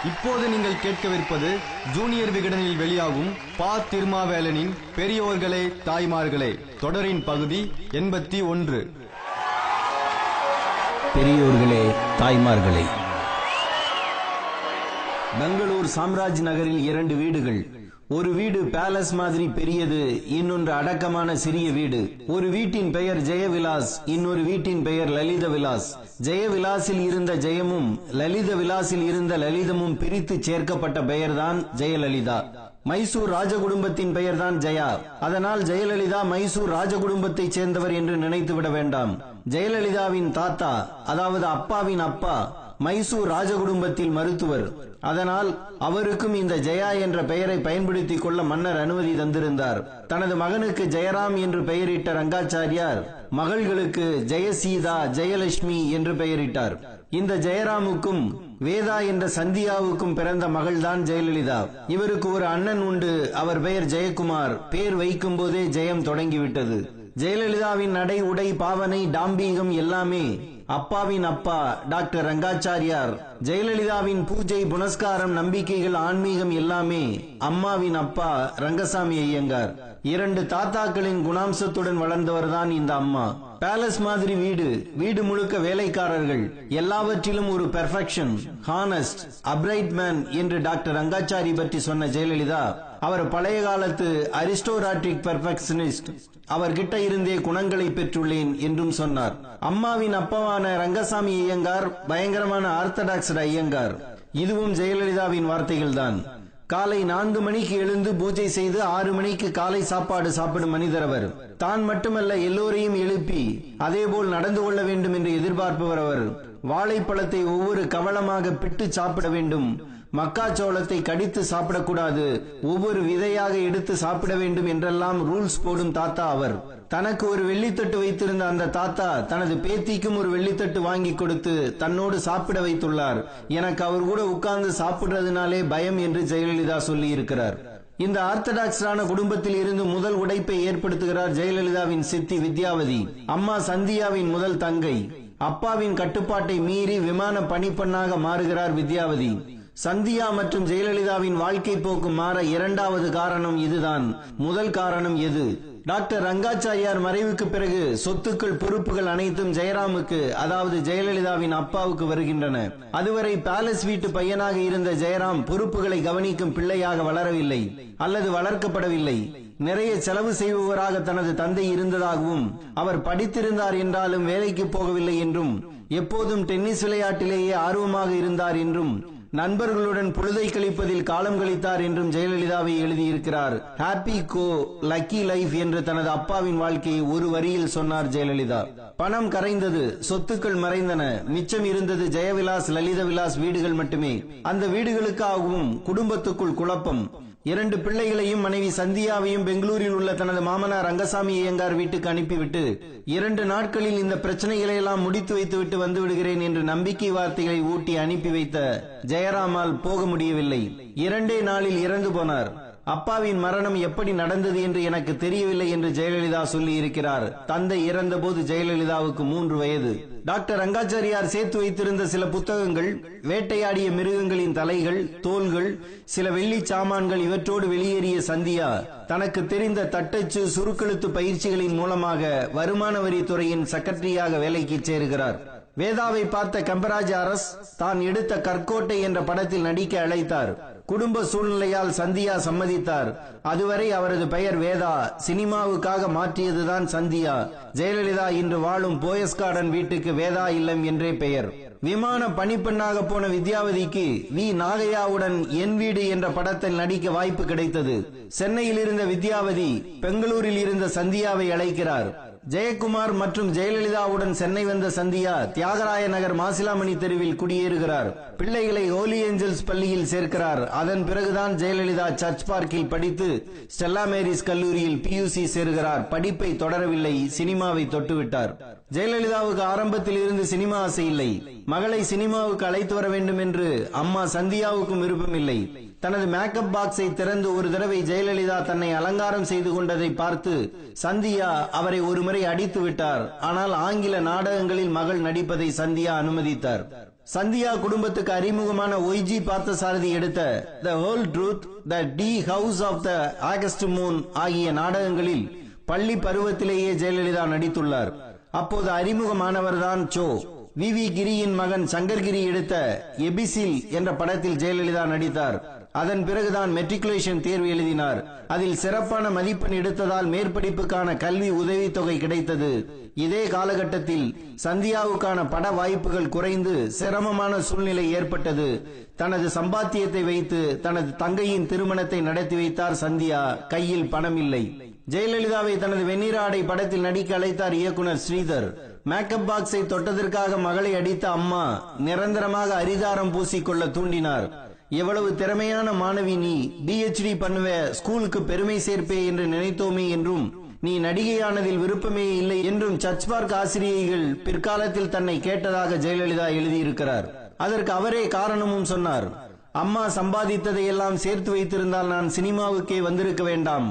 இப்போது நீங்கள் கேட்கவிருப்பது ஜூனியர் விகடனில் வெளியாகும் பா. திருமாவேலனின் பெரியோர்களே தாய்மார்களே தொடரின் பகுதி 81. பெரியோர்களே தாய்மார்களே. பெங்களூர் சாம்ராஜ் நகரில் 2 வீடுகள். ஒரு வீடு பேலஸ் மாதிரி பெரியது, இன்னொன்று அடக்கமான சிறிய வீடு. ஒரு வீட்டின் பெயர் ஜெயவிலாஸ், இன்னொரு வீட்டின் பெயர் லலித விலாஸ். ஜெயவிலாசில் இருந்த ஜெயமும் லலித விலாசில் இருந்த லலிதமும் பிரித்து சேர்க்கப்பட்ட பெயர்தான் ஜெயலலிதா. மைசூர் ராஜகுடும்பத்தின் பெயர்தான் ஜெயா. அதனால் ஜெயலலிதா மைசூர் ராஜகுடும்பத்தைச் சேர்ந்தவர் என்று நினைத்துவிட வேண்டாம். ஜெயலலிதாவின் தாத்தா, அதாவது அப்பாவின் அப்பா, மைசூர் ராஜகுடும்பத்தில் மருத்துவர். அதனால் அவருக்கும் இந்த ஜெயா என்ற பெயரை பயன்படுத்திக் கொள்ள மன்னர் அனுமதி தந்திருந்தார். தனது மகனுக்கு ஜெயராம் என்று பெயரிட்ட ரங்காச்சாரியார் மகள்களுக்கு ஜெயசீதா, ஜெயலட்சுமி என்று பெயரிட்டார். இந்த ஜெயராமுக்கும் வேதா என்ற சந்தியாவுக்கும் பிறந்த மகள்தான் ஜெயலலிதா. இவருக்கு ஒரு அண்ணன் உண்டு, அவர் பெயர் ஜெயக்குமார். பேர் வைக்கும் போதே ஜெயம் தொடங்கிவிட்டது. ஜெயலலிதாவின் நடை, உடை, பாவனை, டாம்பீகம் எல்லாமே அப்பாவின் அப்பா டாக்டர் ரங்காச்சாரியார். ஜெயலலிதாவின் பூஜை, புனஸ்காரம், நம்பிக்கைகள், ஆன்மீகம் எல்லாமே அம்மாவின் அப்பா ரங்கசாமி ஐயங்கார். 2 தாத்தாக்களின் குணாம்சத்துடன் வளர்ந்தவர்தான் இந்த அம்மா. பேலஸ் மாதிரி வீடு, வீடு முழுக்க வேலைக்காரர்கள், எல்லாவற்றிலும் ஒரு பெர்ஃபெக்ஷன், ஹானஸ்ட், அப்ரைட் மேன் என்று டாக்டர் ரங்காச்சாரி பற்றி சொன்ன ஜெயலலிதா அவர் பழைய காலத்து அரிஸ்டோராட்டிக் பெர்ஃபெக்ஷனிஸ்ட், அவர்கிட்ட இருந்தே குணங்களை பெற்றுள்ளேன் என்றும் சொன்னார். அம்மாவின் அப்பாவான ரங்கசாமி ஐயங்கார் பயங்கரமான ஆர்த்தடாக்ஸ் ஐயங்கார். இதுவும் ஜெயலலிதாவின் வார்த்தைகள்தான். காலை 4 மணிக்கு எழுந்து பூஜை செய்து 6 மணிக்கு காலை சாப்பாடு சாப்பிடும் மனிதர் அவர். தான் மட்டுமல்ல, எல்லோரையும் எழுப்பி அதேபோல் நடந்து கொள்ள வேண்டும் என்று எதிர்பார்ப்பவர் அவர். வாழைப்பழத்தை ஒவ்வொரு கவளமாக பிட்டு சாப்பிட வேண்டும், மக்காச்சோளத்தை கடித்து சாப்பிடக்கூடாது, ஒவ்வொரு விதையாக எடுத்து சாப்பிட வேண்டும் என்றெல்லாம் ரூல்ஸ் போடும் தாத்தா அவர். தனக்கு ஒரு வெள்ளித்தட்டு வைத்திருந்த அந்த தாத்தா தனது பேத்திக்கும் ஒரு வெள்ளித்தட்டு வாங்கி கொடுத்து தன்னோடு சாப்பிட வைத்துள்ளார். எனக்கு அவர் கூட உட்கார்ந்து சாப்பிடுறதுனாலே பயம் என்று ஜெயலலிதா சொல்லி இருக்கிறார். இந்த ஆர்த்தடாக்ஸான குடும்பத்தில் இருந்து முதல் உடைப்பை ஏற்படுத்துகிறார் ஜெயலலிதாவின் சித்தி வித்யாவதி, அம்மா சந்தியாவின் முதல் தங்கை. அப்பாவின் கட்டுப்பாட்டை மீறி விமான பணிப்பெண்ணாக மாறுகிறார் வித்யாவதி. சந்தியா மற்றும் ஜெயலலிதாவின் வாழ்க்கை போக்கு மாற 2வது காரணம் இதுதான். முதல் காரணம் எது? டாக்டர் ரங்காச்சாரியார் மறைவுக்கு பிறகு சொத்துக்கள், பொறுப்புகள் அனைத்தும் ஜெயராமுக்கு, அதாவது ஜெயலலிதாவின் அப்பாவுக்கு வருகின்றன. அதுவரை பேலஸ் வீட்டு பையனாக இருந்த ஜெயராம் பொறுப்புகளை கவனிக்கும் பிள்ளையாக வளரவில்லை அல்லது வளர்க்கப்படவில்லை. நிறைய செலவு செய்பவராக தனது தந்தை இருந்ததாகவும், அவர் படித்திருந்தார் என்றாலும் வேலைக்கு போகவில்லை என்றும், எப்போதும் டென்னிஸ் விளையாட்டிலேயே ஆர்வமாக இருந்தார் என்றும், நண்பர்களுடன் பொழுதை கழிப்பதில் காலம் கழித்தார் என்றும் ஜெயலலிதாவை எழுதியிருக்கிறார். ஹாப்பி கோ லக்கி லைஃப் என்று தனது அப்பாவின் வாழ்க்கையை ஒரு வரியில் சொன்னார் ஜெயலலிதா. பணம் கரைந்தது, சொத்துக்கள் மறைந்தன, மிச்சம் இருந்தது ஜெயவிலாஸ், லலித விலாஸ் வீடுகள் மட்டுமே. அந்த வீடுகளுக்காகவும் குடும்பத்துக்குள் குழப்பம். 2 பிள்ளைகளையும் மனைவி சந்தியாவையும் பெங்களூரில் உள்ள தனது மாமனார் ரங்கசாமி ஐயங்கார் வீட்டுக்கு அனுப்பிவிட்டு 2 நாட்களில் இந்த பிரச்சனைகளை எல்லாம் முடித்து வைத்துவிட்டு வந்து விடுகிறேன் என்று நம்பிக்கை வார்த்தைகளை ஊட்டி அனுப்பி வைத்த ஜெயராமால் போக முடியவில்லை. 2 நாளில் இறந்து போனார். அப்பாவின் மரணம் எப்படி நடந்தது என்று எனக்கு தெரியவில்லை என்று ஜெயலலிதா சொல்லி இருக்கிறார். தந்தை இறந்த போது ஜெயலலிதாவுக்கு 3 வயது. டாக்டர் ரங்காச்சாரியார் சேர்த்து வைத்திருந்த சில புத்தகங்கள், வேட்டையாடிய மிருகங்களின் தலைகள், தோள்கள், சில வெள்ளி சாமான்கள், இவற்றோடு வெளியேறிய சந்தியா தனக்கு தெரிந்த தட்டச்சு, சுருக்கெழுத்து பயிற்சிகளின் மூலமாக வருமான வரித்துறையின் செக்ரட்டரியாக வேலைக்கு சேருகிறார். வேதாவை பார்த்த கம்பராஜ் அரசு தான் எடுத்த கற்கோட்டை என்ற படத்தில் நடிக்க அழைத்தார். குடும்ப சூழ்நிலையால் சந்தியா சம்மதித்தார். அதுவரை அவரது பெயர் வேதா, சினிமாவுக்காக மாற்றியதுதான் சந்தியா. ஜெயலலிதா இன்று வாழும் போயஸ் கார்டன் வீட்டுக்கு வேதா இல்லம் என்றே பெயர். விமான பணிப்பெண்ணாக போன வித்யாவதிக்கு வி நாகையாவுடன் என் வீடு என்ற படத்தில் நடிக்க வாய்ப்பு கிடைத்தது. சென்னையில் இருந்த வித்யாவதி பெங்களூரில் இருந்த சந்தியாவை அழைக்கிறார். ஜெயக்குமார் மற்றும் ஜெயலலிதாவுடன் சென்னை வந்த சந்தியா தியாகராய நகர் மாசிலாமணி தெருவில் குடியேறுகிறார். பிள்ளைகளை ஹோலி ஏஞ்சல்ஸ் பள்ளியில் சேர்க்கிறார். அதன் பிறகுதான் ஜெயலலிதா சர்ச் பார்க்கில் படித்து ஸ்டெல்லா மேரிஸ் கல்லூரியில் PUC சேருகிறார். படிப்பை தொடரவில்லை, சினிமாவை தொட்டுவிட்டார். ஜெயலலிதாவுக்கு ஆரம்பத்தில் இருந்து சினிமா ஆசை இல்லை. மகளை சினிமாவுக்கு அழைத்து வர வேண்டும் என்று அம்மா சந்தியாவுக்கும் விருப்பம் இல்லை. தனது மேக்கப் பாக்ஸை திறந்து ஒரு தடவை ஜெயலலிதா தன்னை அலங்காரம் செய்து கொண்டதை பார்த்து சந்தியா அவரை ஒருமுறை அடித்து விட்டார். ஆனால் ஆங்கில நாடகங்களில் மகள் நடிப்பதை சந்தியா அனுமதித்தார். சந்தியா குடும்பத்துக்கு அறிமுகமான ஒய்ஜி பார்த்தசாரதி எடுத்த the whole truth, the teahouse of the August moon ஆகிய நாடகங்களில் பள்ளி பருவத்திலேயே ஜெயலலிதா நடித்துள்ளார். அப்போது அறிமுகமானவர்தான் சோ. வி கிரியின் மகன் சங்கர்கிரி எடுத்த எபிசில் என்ற படத்தில் ஜெயலலிதா நடித்தார். அதன் பிறகுதான் மெட்ரிகுலேஷன் தேர்வு எழுதினார். அதில் சிறப்பான மதிப்பெண் எடுத்ததால் மேற்படிப்புக்கான கல்வி உதவித்தொகை கிடைத்தது. இதே காலகட்டத்தில் சந்தியாவுக்கான பட வாய்ப்புகள் குறைந்து சிரமமான சூழ்நிலை ஏற்பட்டது. தனது சம்பாத்தியத்தை வைத்து தனது தங்கையின் திருமணத்தை நடத்தி வைத்தார் சந்தியா. கையில் பணம் இல்லை. ஜெயலலிதாவை தனது வெண்ணிற ஆடை படத்தில் நடிக்க அழைத்தார் இயக்குனர் ஸ்ரீதர். மேக்கப் பாக்ஸை தொட்டதற்காக மகளை அடித்த அம்மா நிரந்தரமாக அரிதாரம் பூசிக்கொள்ள தூண்டினார். எவ்வளவு திறமையான மாணவி நீ, PhD பண்ணுவ, ஸ்கூலுக்கு பெருமை சேர்ப்பே என்று நினைத்தோமே என்றும், நீ நடிகையானதில் விருப்பமே இல்லை என்றும் சர்ச்பார்க் ஆசிரியைகள் பிற்காலத்தில் தன்னை கேட்டதாக ஜெயலலிதா எழுதியிருக்கிறார். அதற்கு அவரே காரணமும் சொன்னார். அம்மா சம்பாதித்ததையெல்லாம் சேர்த்து வைத்திருந்தால் நான் சினிமாவுக்கே வந்திருக்க வேண்டாம்.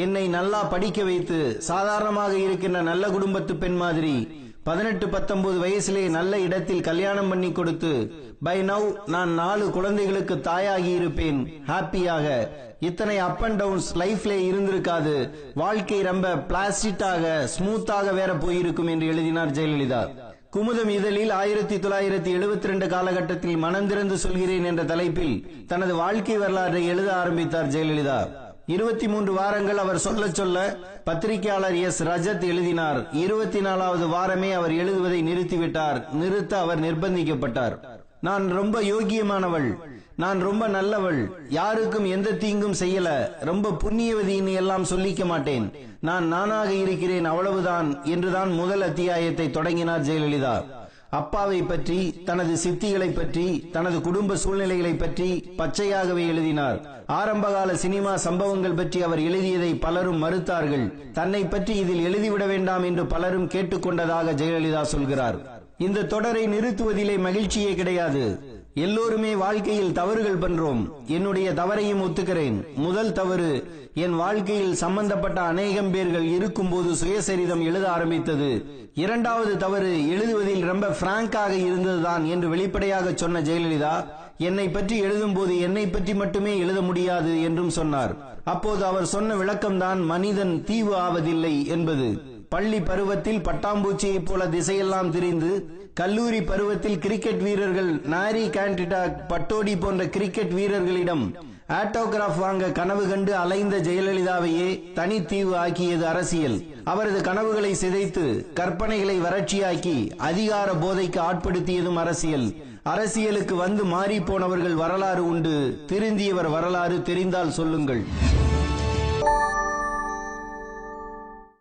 என்னை நல்லா படிக்க வைத்து சாதாரணமாக இருக்கின்ற நல்ல குடும்பத்து பெண் மாதிரி 18-19 வயசிலே நல்ல இடத்தில் கல்யாணம் பண்ணி கொடுத்து பை நவ் நான் 4 குழந்தைகளுக்கு தாயாகி இருப்பேன் ஹாப்பியாக. இத்தனை அப் அண்ட் டவுன்ஸ் லைஃப்ல இருந்திருக்காது. வாழ்க்கை ரொம்ப பிளாஸ்டிக்காக ஸ்மூத்தாக வேற போயிருக்கும் என்று எழுதினார் ஜெயலலிதா. குமுதம் இதழில் 1972 காலகட்டத்தில் மனந்திறந்து சொல்கிறேன் என்ற தலைப்பில் தனது வாழ்க்கை வரலாற்றை எழுத ஆரம்பித்தார் ஜெயலலிதா. 23 வாரங்கள் அவர் சொல்ல பத்திரிகையாளர் எஸ் ரஜத் எழுதினார். 24வது வாரமே அவர் எழுதுவதை நிறுத்திவிட்டார். நிறுத்த அவர் நிர்பந்திக்கப்பட்டார். நான் ரொம்ப யோகியமானவள், நான் ரொம்ப நல்லவள், யாருக்கும் எந்த தீங்கும் செய்யல, ரொம்ப புண்ணியவதின்னு எல்லாம் சொல்லிக்க மாட்டேன், நான் நானாக இருக்கிறேன் அவ்வளவுதான் என்றுதான் முதல் அத்தியாயத்தை தொடங்கினார் ஜெயலலிதா. அப்பாவை பற்றி, தனது சித்திகளை பற்றி, தனது குடும்ப சூழ்நிலைகளை பற்றி பச்சையாகவே எழுதினார். ஆரம்பகால சினிமா சம்பவங்கள் பற்றி அவர் எழுதியதை பலரும் மறுத்தார்கள். தன்னை பற்றி இதில் எழுதிவிட வேண்டாம் என்று பலரும் கேட்டுக்கொண்டதாக ஜெயலலிதா சொல்கிறார். இந்த தொடரை நிறுத்துவதிலே மகிழ்ச்சியே கிடையாது. எல்லோருமே வாழ்க்கையில் தவறுகள் பண்றோம். என்னுடைய தவறையும் ஒத்துக்கிறேன். முதல் தவறு, என் வாழ்க்கையில் சம்பந்தப்பட்ட அநேகம் பேர்கள் இருக்கும்போது சுயசரிதம் எழுத ஆரம்பித்தது. இரண்டாவது தவறு, எழுதுவதில் ரொம்ப பிராங்காக இருந்ததுதான் என்று வெளிப்படையாக சொன்ன ஜெயலலிதா, என்னை பற்றி எழுதும்போது என்னை பற்றி மட்டுமே எழுத முடியாது என்றும் சொன்னார். அப்போது அவர் சொன்ன விளக்கம்தான் மனிதன் தீவு ஆவதில்லை என்பது. பள்ளி பருவத்தில் பட்டாம்பூச்சியை போல திசையெல்லாம் திரிந்து, கல்லூரி பருவத்தில் கிரிக்கெட் வீரர்கள் நாரி கேண்டிடா பட்டோடி போன்ற கிரிக்கெட் வீரர்களிடம் ஆட்டோகிராஃப் வாங்க கனவு கண்டு அலைந்த ஜெயலலிதாவையே தனித்தீவு ஆக்கியது அரசியல். அவரது கனவுகளை சிதைத்து கற்பனைகளை வறட்சியாக்கி அதிகார போதைக்கு ஆட்படுத்தியதும் அரசியல். அரசியலுக்கு வந்து மாறி போனவர்கள் வரலாறு உண்டு. திருந்தியவர் வரலாறு தெரிந்தால் சொல்லுங்கள்.